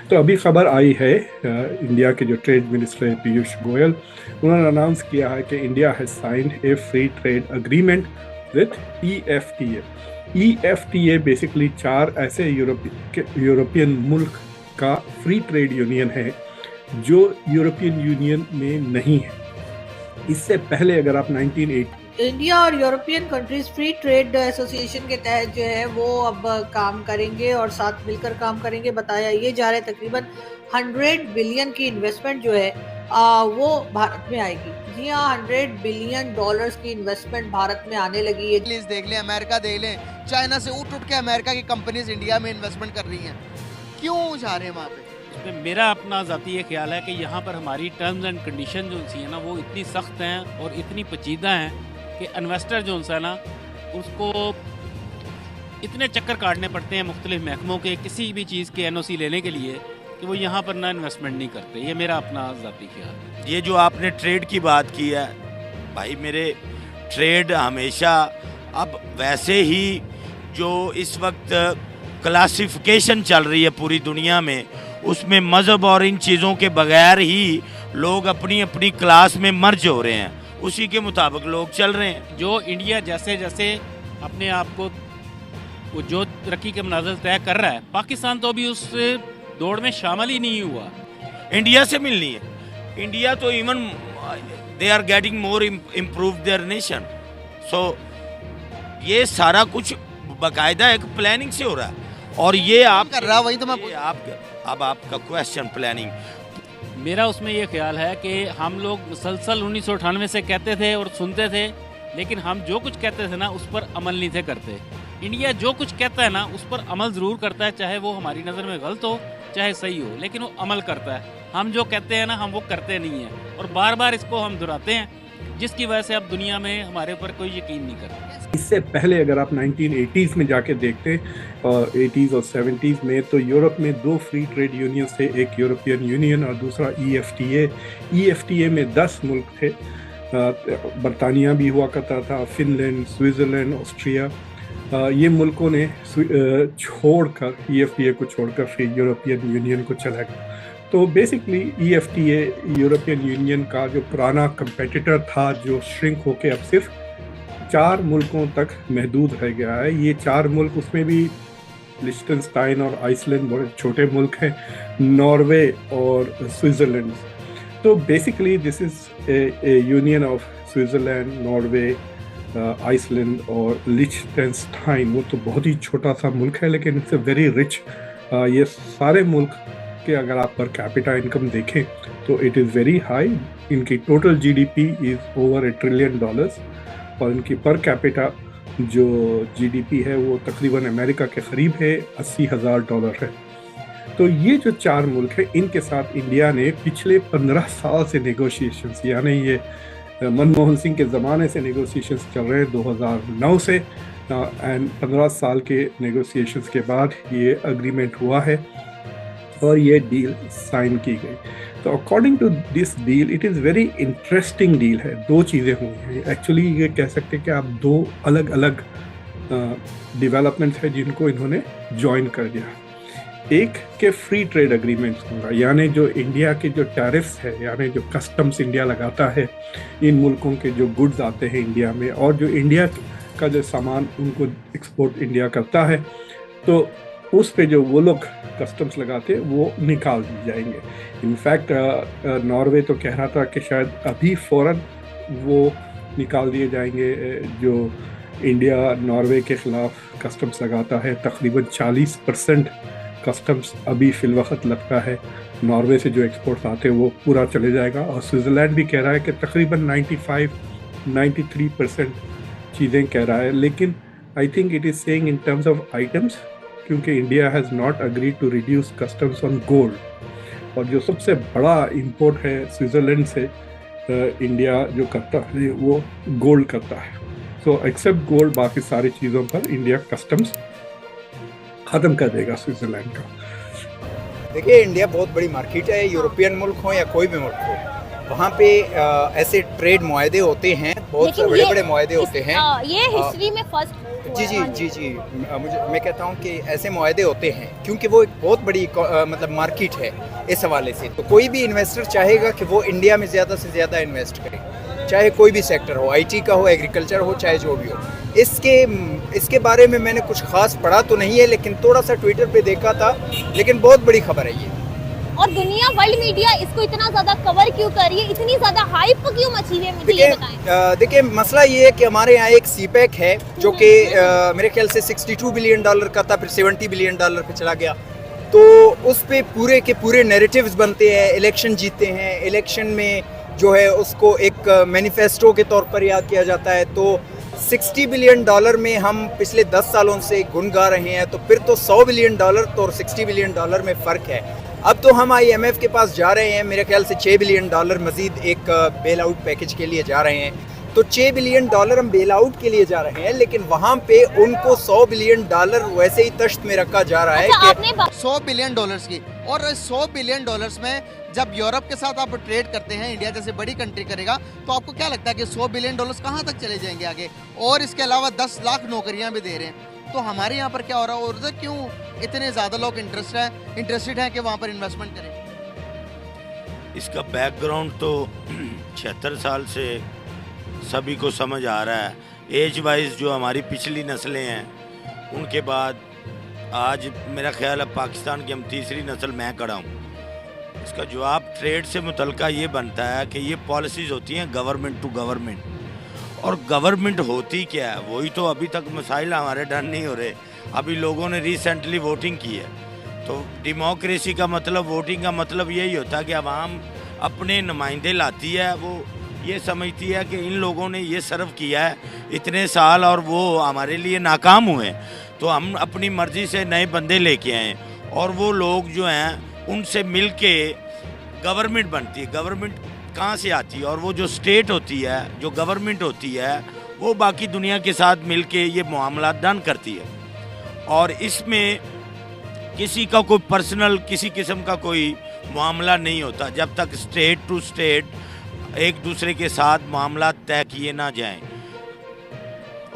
तो अभी खबर आई है, इंडिया के जो ट्रेड मिनिस्टर है पीयूष गोयल, उन्होंने अनाउंस किया है कि India has signed A free trade agreement with EFTA. EFTA basically चार ऐसे यूरोपियन मुल्क का फ्री ट्रेड यूनियन है जो यूरोपियन यूनियन में नहीं है। इससे पहले अगर आप 1980 इंडिया और European countries free trade association के तहत जो है वो अब काम करेंगे और साथ मिलकर काम करेंगे। बताया ये जा रहा है तकरीबन 100 बिलियन की इन्वेस्टमेंट जो है वो भारत में आएगी। जी हाँ, 100 बिलियन डॉलर्स की इन्वेस्टमेंट भारत में आने लगी है। प्लीज देख लें, अमेरिका देख लें, चाइना से उठ के अमेरिका की कंपनीज इंडिया में इन्वेस्टमेंट कर रही हैं। क्यों जा रहे हैं वहाँ पे? मेरा अपना ज़ाती ये ख्याल है कि यहाँ पर हमारी टर्म्स एंड कंडीशन जो सी है ना वो इतनी सख्त हैं और इतनी पेचीदा हैं कि इन्वेस्टर जो है ना उसको इतने चक्कर काटने पड़ते हैं मुख्तलिफ महकमों के किसी भी चीज़ के एनओसी लेने के लिए कि वो यहाँ पर ना इन्वेस्टमेंट नहीं करते। ये मेरा अपना ज़ाती ख्याल है। ये जो आपने ट्रेड की बात की है भाई, मेरे ट्रेड हमेशा अब वैसे ही जो इस वक्त क्लासिफिकेशन चल रही है पूरी दुनिया में, उसमें मज़हब और इन चीज़ों के बगैर ही लोग अपनी अपनी क्लास में मर्ज हो रहे हैं, उसी के मुताबिक लोग चल रहे हैं। जो इंडिया जैसे जैसे अपने आप को वो जो तरक्की के मनाज़िल तय कर रहा है, पाकिस्तान तो अभी उस दौड़ में शामिल ही नहीं हुआ। इंडिया से मिलनी है। इंडिया तो even they are getting more improve their nation. So ये सारा कुछ बाकायदा एक प्लानिंग से हो रहा है और ये आप कर रहा, वही तो मैं अब आपका क्वेश्चन प्लानिंग। मेरा उसमें ये ख्याल है कि हम लोग मुसलसल 1998 से कहते थे और सुनते थे, लेकिन हम जो कुछ कहते थे ना उस पर अमल नहीं थे करते। इंडिया जो कुछ कहता है ना उस पर अमल ज़रूर करता है, चाहे वो हमारी नज़र में गलत हो चाहे सही हो, लेकिन वो अमल करता है। हम जो कहते हैं ना हम वो करते नहीं हैं और बार बार इसको हम दोहराते हैं, जिसकी वजह से अब दुनिया में हमारे ऊपर कोई यकीन नहीं करता। इससे पहले अगर आप 1980s में जाके देखते और 80s और 70s में, तो यूरोप में दो फ्री ट्रेड यूनियंस थे, एक यूरोपियन यूनियन और दूसरा ईएफटीए। ईएफटीए में 10 मुल्क थे, बरतानिया भी हुआ करता था, फिनलैंड, स्विट्ज़रलैंड, ऑस्ट्रिया। ये मुल्कों ने छोड़कर ईएफटीए को छोड़कर फिर यूरोपियन यूनियन को चला गया। तो बेसिकली ईएफटीए यूरोपियन यूनियन का जो पुराना कंपेटिटर था, जो श्रिंक होके अब सिर्फ 4 मुल्कों तक महदूद रह गया है। ये 4 मुल्क, उसमें भी लिechtenstein और आइसलैंड बड़े छोटे मुल्क हैं, नॉर्वे और स्विट्ज़रलैंड। तो basically this is a union of Switzerland, Norway, Iceland और लिechtenstein। वो तो बहुत ही छोटा सा मुल्क है लेकिन इट्स वेरी रिच। ये सारे मुल्क के अगर आप पर कैपिटा इनकम देखें तो इट इज़ वेरी हाई। इनकी total GDP is over $1 trillion और इनकी पर कैपिटा जो जीडीपी है वो तकरीबन अमेरिका के करीब है, $80,000 है। तो ये जो 4 मुल्क हैं, इनके साथ इंडिया ने पिछले 15 साल से नेगोशिएशंस, यानी ये मनमोहन सिंह के ज़माने से नेगोशिएशंस चल रहे हैं 2009 से, एंड 15 साल के नेगोशिएशंस के बाद ये अग्रीमेंट हुआ है और ये डील साइन की गई। तो according to this deal, it is very interesting deal है। 2 चीज़ें हुई हैं एक्चुअली, ये कह सकते हैं कि आप 2 अलग अलग डेवलपमेंट्स हैं जिनको इन्होंने ज्वाइन कर दिया। एक के फ्री ट्रेड अग्रीमेंट्स होगा, यानी जो इंडिया के जो टैरिफ्स है, यानी जो कस्टम्स इंडिया लगाता है इन मुल्कों के जो गुड्स आते हैं इंडिया में, और जो इंडिया का जो सामान उनको एक्सपोर्ट इंडिया करता है, तो उस पे जो वो लोग कस्टम्स लगाते हैं वो निकाल दिए जाएंगे। इनफैक्ट नॉर्वे तो कह रहा था कि शायद अभी फ़ौरन वो निकाल दिए जाएंगे। जो इंडिया नॉर्वे के ख़िलाफ़ कस्टम्स लगाता है, तकरीबन 40% कस्टम्स अभी फ़िलवक्त लगता है। नॉर्वे से जो एक्सपोर्ट्स आते हैं वो पूरा चले जाएगा। और स्विट्ज़रलैंड भी कह रहा है कि तकरीबन 95-93% चीज़ें कह रहा है, लेकिन I think it is saying in terms of items, क्योंकि India has not agreed to reduce customs on gold. और जो सबसे बड़ा इंपोर्ट है स्विट्ज़रलैंड से इंडिया जो करता है वो गोल्ड करता है। सो एक्सेप्ट गोल्ड, बाकी सारी चीज़ों पर इंडिया कस्टम्स ख़त्म कर देगा स्विट्ज़रलैंड का। देखिए, इंडिया बहुत बड़ी मार्केट है, यूरोपियन मुल्क हो या कोई भी मुल्क हो, वहाँ पे ऐसे ट्रेड मुआहदे होते हैं, बहुत बड़े बड़े मुआहदे होते हैं। ये हिस्ट्री में फर्स्ट हुआ जी है। जी हाँ जी जी मैं कहता हूँ कि ऐसे मुआहदे होते हैं क्योंकि वो एक बहुत बड़ी मतलब मार्केट है इस हवाले से। तो कोई भी इन्वेस्टर चाहेगा कि वो इंडिया में ज़्यादा से ज़्यादा इन्वेस्ट करे, चाहे कोई भी सेक्टर हो, आईटी का हो, एग्रीकल्चर हो, चाहे जो भी हो। इसके बारे में मैंने कुछ खास पढ़ा तो नहीं है, लेकिन थोड़ा सा ट्विटर पे देखा था, लेकिन बहुत बड़ी खबर है ये। और दुनिया, वर्ल्ड मीडिया इसको इतना ज्यादा कवर क्यों कर रही है, इतनी ज्यादा हाइप क्यों मची है, मुझे ये बताएं। देखिए मसला ये है कि हमारे यहाँ एक सीपैक है जो कि मेरे ख्याल से $62 बिलियन का था, फिर $70 बिलियन पे चला गया। तो उस पे पूरे के पूरे नैरेटिव्स बनते हैं, इलेक्शन जीतते हैं, इलेक्शन में जो है उसको एक मैनिफेस्टो के तौर पर याद किया जाता है। तो $60 बिलियन में हम पिछले 10 सालों से गुन गा रहे हैं, तो फिर तो $100 बिलियन तो और $60 बिलियन में फ़र्क है। अब तो हम IMF के पास जा रहे हैं, मेरे ख्याल से $6 बिलियन मज़ीद एक बेल आउट पैकेज के लिए जा रहे हैं। तो $6 बिलियन हम बेल आउट के लिए जा रहे हैं, लेकिन वहाँ पे उनको $100 बिलियन वैसे ही तश्त में रखा जा रहा है कि $100 बिलियन की। और $100 बिलियन में जब यूरोप के साथ आप ट्रेड करते हैं, इंडिया जैसे बड़ी कंट्री करेगा, तो आपको क्या लगता है कि $100 बिलियन कहाँ तक चले जाएंगे आगे? और इसके अलावा 10 लाख नौकरियां भी दे रहे हैं। तो हमारे यहाँ पर क्या हो रहा है और उधर क्यों इतने ज़्यादा लोग इंटरेस्टेड हैं कि वहाँ पर इन्वेस्टमेंट करें? इसका बैकग्राउंड तो 76 साल से सभी को समझ आ रहा है। एज वाइज जो हमारी पिछली नस्लें हैं, उनके बाद आज मेरा ख्याल है पाकिस्तान की हम तीसरी नस्ल मैं खड़ा हूँ। इसका जवाब ट्रेड से मुतल्लिका ये बनता है कि ये पॉलिसीज़ होती हैं गवर्नमेंट टू गवर्नमेंट, और गवर्नमेंट होती क्या है वही तो अभी तक मसाइल हमारे डन नहीं हो रहे। अभी लोगों ने रिसेंटली वोटिंग की है, तो डेमोक्रेसी का मतलब, वोटिंग का मतलब यही होता है कि आवाम अपने नुमाइंदे लाती है, वो ये समझती है कि इन लोगों ने ये सर्व किया है इतने साल और वो हमारे लिए नाकाम हुए, तो हम अपनी मर्ज़ी से नए बंदे लेके आए, और वो लोग जो हैं उनसे मिल के गवर्नमेंट बनती है। गवर्नमेंट कहाँ से आती है? और वो जो स्टेट होती है, जो गवर्नमेंट होती है, वो बाकी दुनिया के साथ मिल के ये मामला डन करती है। और इसमें किसी का कोई पर्सनल किसी किस्म का कोई मामला नहीं होता जब तक स्टेट टू स्टेट एक दूसरे के साथ मामला तय किए ना जाएं।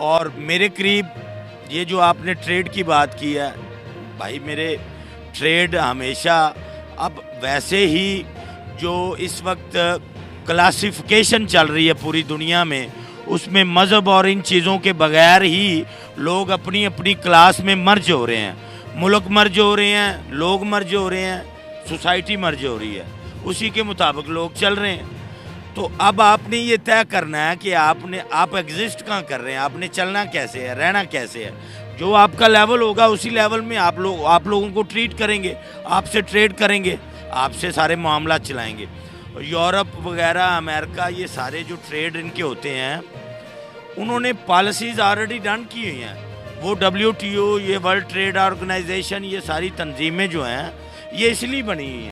और मेरे करीब ये जो आपने ट्रेड की बात की है, भाई मेरे ट्रेड हमेशा अब वैसे ही जो इस वक्त क्लासिफिकेशन चल रही है पूरी दुनिया में, उसमें मज़हब और इन चीज़ों के बगैर ही लोग अपनी अपनी क्लास में मर्ज हो रहे हैं। मुल्क मर्ज हो रहे हैं, लोग मर्ज हो रहे हैं, सोसाइटी मर्ज हो रही है, उसी के मुताबिक लोग चल रहे हैं। तो अब आपने ये तय करना है कि आप एग्जिस्ट कहाँ कर रहे हैं, आपने चलना कैसे है, रहना कैसे है। जो आपका लेवल होगा उसी लेवल में आप लोगों को ट्रीट करेंगे, आपसे ट्रेड करेंगे, आपसे सारे मामला चलाएंगे। यूरोप वगैरह, अमेरिका, ये सारे जो ट्रेड इनके होते हैं, उन्होंने पॉलिसीज़ ऑलरेडी डन की हुई हैं। वो WTO, ये वर्ल्ड ट्रेड ऑर्गेनाइजेशन, ये सारी तंजीमें जो हैं ये इसलिए बनी हुई हैं।